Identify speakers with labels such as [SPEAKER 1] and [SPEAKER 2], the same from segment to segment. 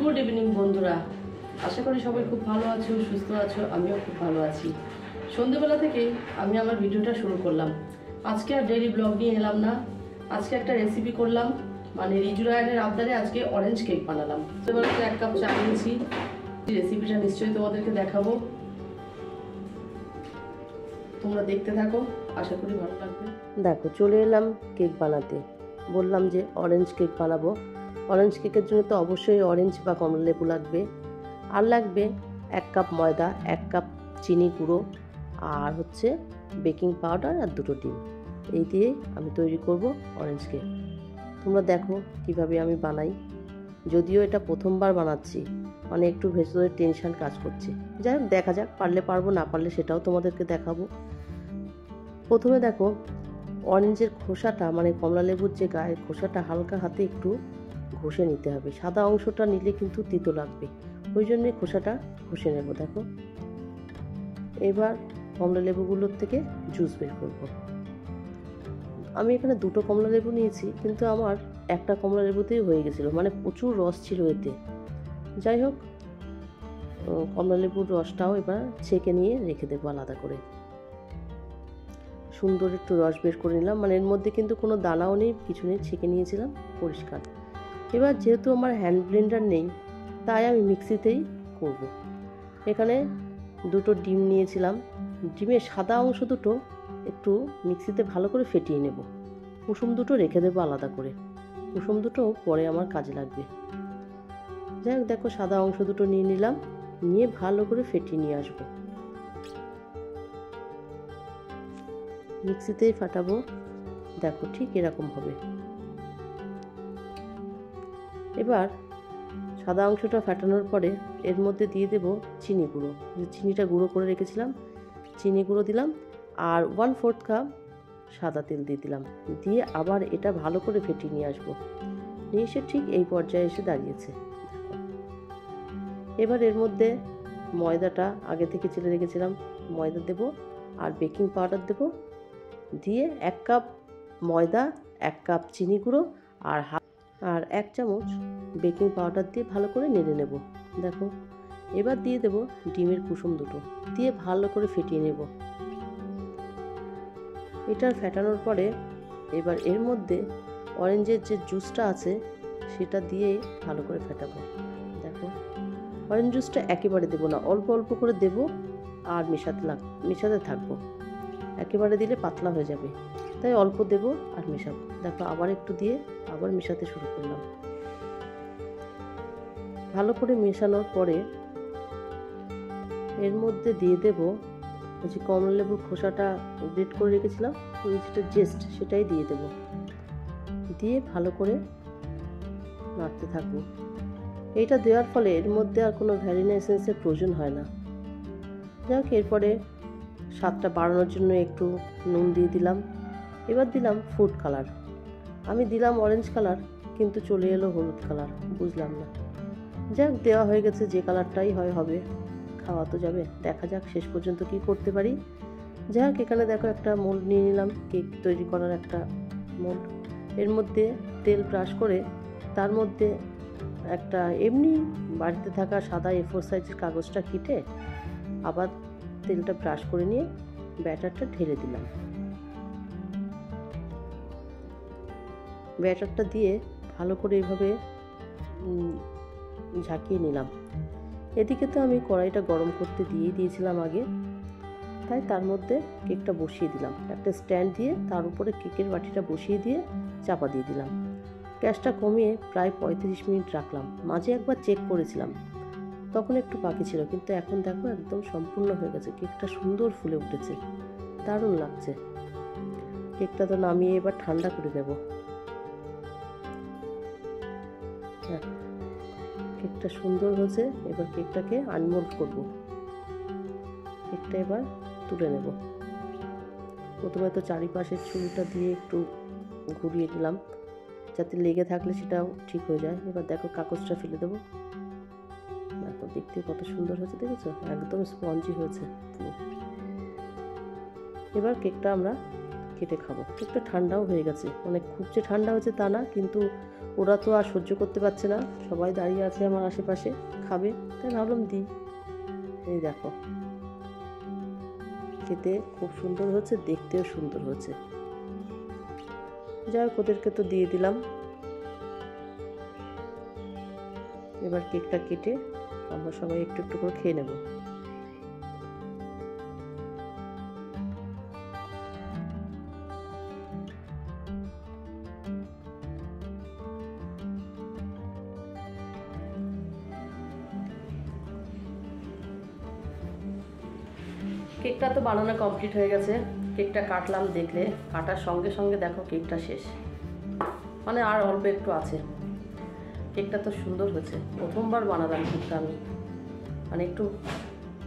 [SPEAKER 1] Good evening বন্ধুরা, আশা করি সবাই খুব ভালো আছো, সুস্থ আছো। আমিও খুব ভালো আছি। সন্ধ্যেবেলা থেকেই আমি আমার ভিডিওটা শুরু করলাম। আজকে আর ডেইলি ব্লগ নিয়ে এলাম না। আজকে একটা রেসিপি করলাম, মানে রিজু রায়নের আবদারে আজকে অরেঞ্জ কেক বানালাম। সন্ধ্যেবেলাতে 1 কাপ চা নিয়েছি। রেসিপিটা নিশ্চয়ই তোমাদেরকে দেখাবো, তোমরা দেখতে থাকো, আশা করি ভালো লাগবে। দেখো, চলে এলাম কেক বানাতে। বললাম যে অরেঞ্জ কেক বানাবো। অরেঞ্জ কেকের জন্য তো অবশ্যই অরেঞ্জ বা কমলা লেবু লাগবে। আর লাগবে 1 কাপ ময়দা, 1 কাপ চিনি গুঁড়ো, আর হচ্ছে বেকিং পাউডার আর 2টো ডিম। এই দিয়েই আমি তৈরি করব অরেঞ্জ কেক। তোমরা দেখো কিভাবে আমি বানাই। যদিও এটা প্রথমবার বানাচ্ছি, মানে একটু ভেতরে টেনশন কাজ করছে। যাই হোক, দেখা যাক, পারলে পারবো, না পারলে সেটাও তোমাদেরকে দেখাবো। প্রথমে দেখো, অরেঞ্জের খোসাটা, মানে কমলা লেবুর যে গায়ের খোসাটা হালকা হাতে একটু ঘষে নিতে হবে। সাদা অংশটা নিলে কিন্তু তিতো লাগবে, ওই জন্যে খোসাটা ঘষে নেব। দেখো, এবার কমলা লেবুগুলোর থেকে জুস বের করব। আমি এখানে 2টো কমলা লেবু নিয়েছি, কিন্তু আমার একটা কমলা লেবুতেই হয়ে গেছিলো, মানে প্রচুর রস ছিল এতে। যাই হোক, কমলা লেবুর রসটাও এবার ছেঁকে নিয়ে রেখে দেবো আলাদা করে। সুন্দর একটু রস বের করে নিলাম, মানে এর মধ্যে কিন্তু কোনো দানাও নেই, কিছু নেই, ছেঁকে নিয়েছিলাম পরিষ্কার। এবার যেহেতু আমার হ্যান্ড ব্লেন্ডার নেই, তাই আমি মিক্সিতেই করব। এখানে 2টো ডিম নিয়েছিলাম। ডিমের সাদা অংশ দুটো একটু মিক্সিতে ভালো করে ফেটিয়ে নেব। কুসুম দুটো রেখে দেবো আলাদা করে, কুসুম দুটো পরে আমার কাজে লাগবে। যাই হোক, দেখো, সাদা অংশ দুটো নিয়ে নিলাম, নিয়ে ভালো করে ফেটিয়ে নিয়ে আসবো। মিক্সিতেই ফাটাবো। দেখো, ঠিক এরকম হবে। এবার সাদা অংশটা ফাটানোর পরে এর মধ্যে দিয়ে দেব চিনি গুঁড়ো। চিনিটা গুঁড়ো করে রেখেছিলাম, চিনি গুঁড়ো দিলাম, আর 1/4 কাপ সাদা তেল দিয়ে দিলাম। দিয়ে আবার এটা ভালো করে ফেটিয়ে নিয়ে আসবো। নিয়ে এসে ঠিক এই পর্যায়ে এসে দাঁড়িয়েছে। এবার এর মধ্যে ময়দাটা আগে থেকে চেলে রেখেছিলাম, ময়দা দেব, আর বেকিং পাউডার দেব। দিয়ে 1 কাপ ময়দা, 1 কাপ চিনি গুঁড়ো আর 1 চামচ বেকিং পাউডার দিয়ে ভালো করে নেড়ে নেব। দেখো, এবার দিয়ে দেব ডিমের কুসুম দুটো, দিয়ে ভালো করে ফেটিয়ে নেব। এটা ফেটানোর পরে এবার এর মধ্যে অরেঞ্জের যে জুসটা আছে সেটা দিয়ে ভালো করে ফেটাবো। দেখো, অরেঞ্জ জুসটা একেবারে দেবো না, অল্প অল্প করে দেব, আর মেশাতে থাকবো। একেবারে দিলে পাতলা হয়ে যাবে, তাই অল্প দেব আর মেশাবো। দেখো, আবার একটু দিয়ে আবার মেশাতে শুরু করলাম। ভালো করে মেশানোর পরে এর মধ্যে দিয়ে দেব যে কমলা লেবুর খোসাটা গ্রেট করে রেখেছিলাম, যেটা জেস্ট, সেটাই দিয়ে দেব। দিয়ে ভালো করে নাড়তে থাকবো। এইটা দেওয়ার ফলে এর মধ্যে আর কোনো ভ্যানিলা এসেন্সের প্রয়োজন হয় না। যাক, এরপরে স্বাদটা বাড়ানোর জন্য একটু নুন দিয়ে দিলাম। এবার দিলাম ফুড কালার। আমি দিলাম অরেঞ্জ কালার, কিন্তু চলে এলো হলুদ কালার, বুঝলাম না। যাক, দেওয়া হয়ে গেছে, যে কালারটাই হবে, খাওয়া তো যাবে। দেখা যাক শেষ পর্যন্ত কি করতে পারি। যাক, এখানে দেখো একটা মোল্ড নিয়ে নিলাম, কেক তৈরি করার একটা মোল্ড। এর মধ্যে তেল ব্রাশ করে তার মধ্যে একটা এমনি বাড়িতে থাকা সাদা A4 সাইজের কাগজটা কেটে আবার তেলটা ব্রাশ করে নিয়ে ব্যাটারটা ঢেলে দিলাম। ব্যাটারটা দিয়ে ভালো করে এইভাবে ঝাঁকিয়ে নিলাম। এদিকে তো আমি কড়াইটা গরম করতে দিয়েছিলাম আগে, তাই তার মধ্যে কেকটা বসিয়ে দিলাম। একটা স্ট্যান্ড দিয়ে তার উপরে কেকের বাটিটা বসিয়ে দিয়ে চাপা দিয়ে দিলাম। গ্যাসটা কমিয়ে প্রায় 35 মিনিট রাখলাম। মাঝে একবার চেক করেছিলাম, তখন একটু বাকি ছিল, কিন্তু এখন দেখো একদম সম্পূর্ণ হয়ে গেছে। কেকটা সুন্দর ফুলে উঠেছে, দারুণ লাগছে। কেকটা তো নামিয়ে এবার ঠান্ডা করে দেব। কেকটা সুন্দর হয়েছে। এবার কেকটাকে আনমোল্ড করব। কেকটা এবার তুলে নেব। প্রথমে তো চারিপাশের ছুরিটা দিয়ে একটু ঘুরিয়ে দিলাম, যাতে লেগে থাকলে সেটাও ঠিক হয়ে যায়। এবার দেখো, কাগজটা ফেলে দেবো। দেখো, দেখতে কত সুন্দর হয়েছে, দেখেছো? একদম স্পঞ্জি হয়েছে। এবার কেকটা আমরা কেটে খাবো। একটু ঠান্ডাও হয়ে গেছে, মানে খুব যে ঠান্ডা হয়েছে তা না, কিন্তু ওরা তো আর সহ্য করতে পারছে না, সবাই দাঁড়িয়ে আছে আমার আশেপাশে খাবে, তাই ভাবলাম দিই। এই দেখো, খেতে খুব সুন্দর হচ্ছে, দেখতেও সুন্দর হচ্ছে। যাই হোক, ওদেরকে তো দিয়ে দিলাম। এবার কেকটা কেটে আমরা সবাই একটু একটু করে খেয়ে নেব। কেকটা তো বানানো কমপ্লিট হয়ে গেছে। কেকটা কাটলাম, দেখলে কাটার সঙ্গে সঙ্গে দেখো কেকটা শেষ, মানে আর অল্প একটু আছে। কেকটা তো সুন্দর হয়েছে, প্রথমবার বানালাম কেকটা আমি, মানে একটু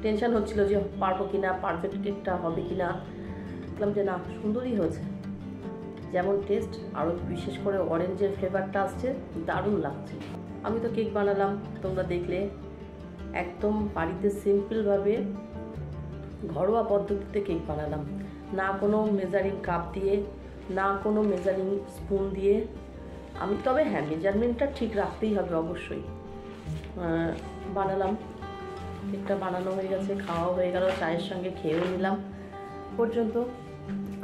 [SPEAKER 1] টেনশন হচ্ছিল যে পারবো কিনা, পারফেক্ট কেকটা হবে কিনা। দেখলাম যে না, সুন্দরই হয়েছে, যেমন টেস্ট, আরও বিশেষ করে অরেঞ্জের ফ্লেভারটা আসছে, দারুণ লাগছে। আমি তো কেক বানালাম, তোমরা দেখলে, একদম বাড়িতে সিম্পলভাবে ঘরোয়া পদ্ধতিতে কেক বানালাম, না কোনো মেজারিং কাপ দিয়ে, না কোনো মেজারিং স্পুন দিয়ে। আমি তবে হ্যাঁ, মেজারমেন্টটা ঠিক রাখতেই হবে অবশ্যই। বানালাম, কেকটা বানানো হয়ে গেছে, খাওয়াও হয়ে গেল, চায়ের সঙ্গে খেয়েও নিলাম পর্যন্ত।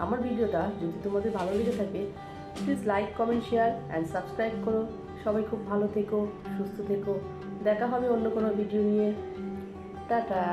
[SPEAKER 1] আমার ভিডিওটা যদি তোমাদের ভালো লেগে থাকে, please like, comment, share and subscribe করো। সবাই খুব ভালো থেকো, সুস্থ থেকো। দেখা হবে অন্য কোনো ভিডিও নিয়ে। টাটা।